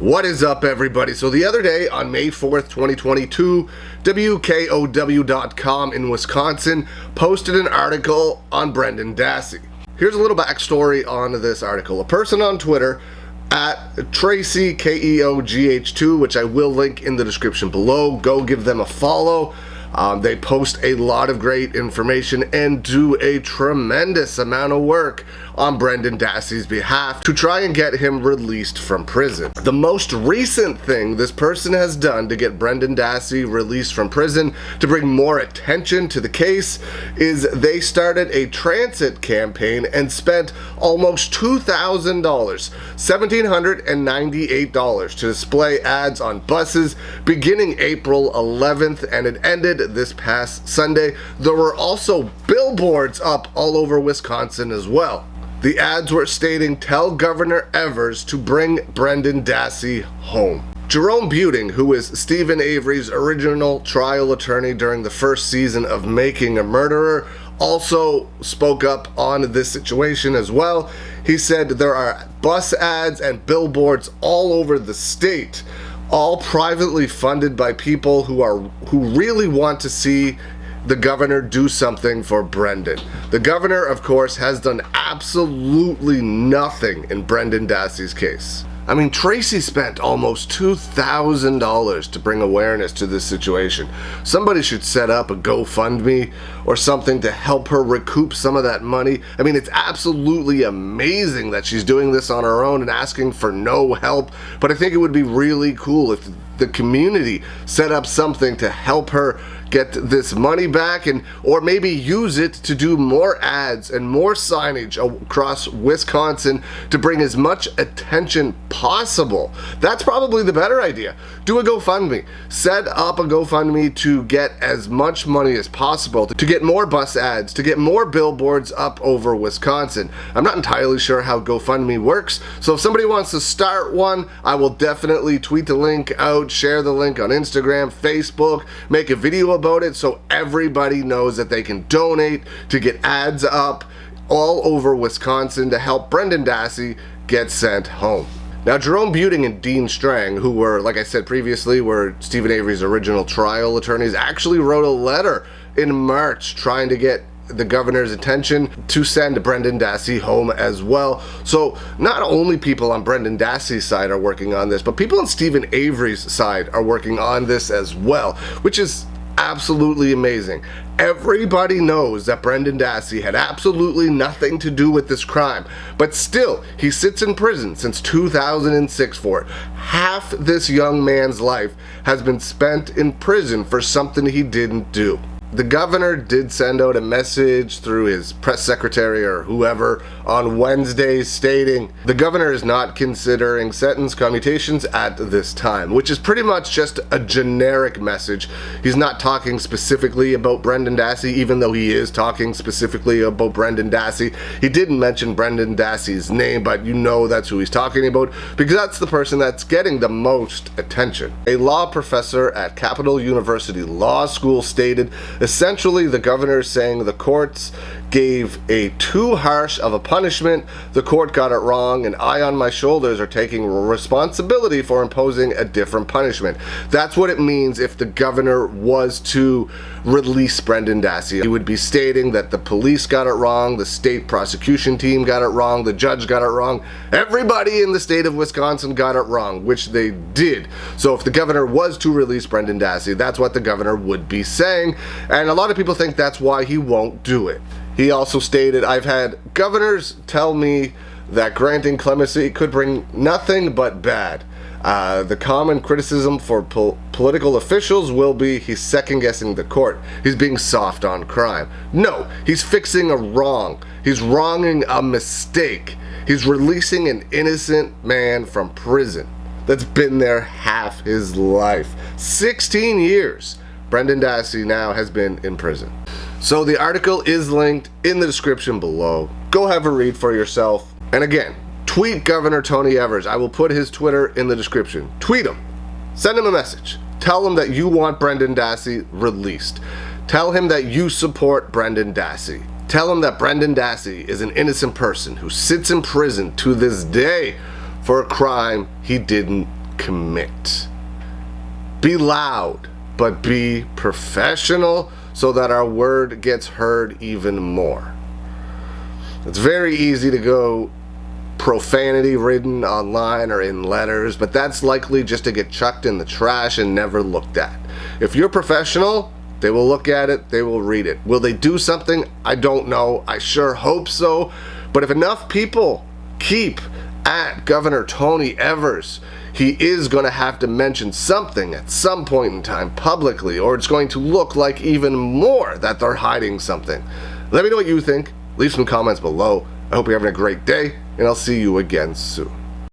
What is up, everybody? So the other day on May 4th, 2022, WKOW.com in Wisconsin posted an article on Brendan Dassey. Here's a little backstory on this article. A person on Twitter at Tracy KEOGH2, which I will link in the description below. Go give them a follow. They post a lot of great information and do a tremendous amount of work on Brendan Dassey's behalf to try and get him released from prison. The most recent thing this person has done to get Brendan Dassey released from prison, to bring more attention to the case, is they started a transit campaign and spent almost $2,000, $1,798, to display ads on buses beginning April 11th, and it ended this past Sunday. There were also billboards up all over Wisconsin as well. The ads were stating, "Tell Governor Evers to bring Brendan Dassey home." Jerome Buting, who is Stephen Avery's original trial attorney during the first season of Making a Murderer, also spoke up on this situation as well. He said there are bus ads and billboards all over the state, all privately funded by people who really want to see the governor do something for Brendan. The governor, of course, has done absolutely nothing in Brendan Dassey's case. I mean, Tracy spent almost $2,000 to bring awareness to this situation. Somebody should set up a GoFundMe or something to help her recoup some of that money. I mean, it's absolutely amazing that she's doing this on her own and asking for no help, but I think it would be really cool if the community set up something to help her get this money back, or maybe use it to do more ads and more signage across Wisconsin to bring as much attention possible. That's probably the better idea. Do a GoFundMe. Set up a GoFundMe to get as much money as possible, to get more bus ads, to get more billboards up over Wisconsin. I'm not entirely sure how GoFundMe works, so if somebody wants to start one, I will definitely tweet the link out, share the link on Instagram, Facebook, make a video about it so everybody knows that they can donate to get ads up all over Wisconsin to help Brendan Dassey get sent home. Now, Jerome Buting and Dean Strang, who were, like I said previously, were Stephen Avery's original trial attorneys, actually wrote a letter in March trying to get the governor's attention to send Brendan Dassey home as well. So not only people on Brendan Dassey's side are working on this, but people on Stephen Avery's side are working on this as well, which is absolutely amazing. Everybody knows that Brendan Dassey had absolutely nothing to do with this crime, but still, he sits in prison since 2006 for it. Half this young man's life has been spent in prison for something he didn't do. The governor did send out a message through his press secretary or whoever on Wednesday stating the governor is not considering sentence commutations at this time, which is pretty much just a generic message. He's not talking specifically about Brendan Dassey, even though he is talking specifically about Brendan Dassey. He didn't mention Brendan Dassey's name, but you know that's who he's talking about because that's the person that's getting the most attention. A law professor at Capital University Law School stated, essentially, the governor is saying the courts gave a too harsh of a punishment, the court got it wrong, and I on my shoulders are taking responsibility for imposing a different punishment. That's what it means if the governor was to release Brendan Dassey. He would be stating that the police got it wrong, the state prosecution team got it wrong, the judge got it wrong, everybody in the state of Wisconsin got it wrong, which they did. So if the governor was to release Brendan Dassey, that's what the governor would be saying, and a lot of people think that's why he won't do it. He also stated, "I've had governors tell me that granting clemency could bring nothing but bad. The common criticism for political officials will be he's second-guessing the court. He's being soft on crime." No, he's fixing a wrong. He's wronging a mistake. He's releasing an innocent man from prison that's been there half his life. 16 years. Brendan Dassey now has been in prison. So the article is linked in the description below. Go have a read for yourself. And again, tweet Governor Tony Evers. I will put his Twitter in the description. Tweet him. Send him a message. Tell him that you want Brendan Dassey released. Tell him that you support Brendan Dassey. Tell him that Brendan Dassey is an innocent person who sits in prison to this day for a crime he didn't commit. Be loud, but be professional so that our word gets heard even more. It's very easy to go profanity ridden online or in letters, but that's likely just to get chucked in the trash and never looked at. If you're professional, they will look at it, they will read it. Will they do something? I don't know. I sure hope so. But if enough people keep at Governor Tony Evers, he is going to have to mention something at some point in time publicly, or it's going to look like even more that they're hiding something. Let me know what you think. Leave some comments below. I hope you're having a great day, and I'll see you again soon.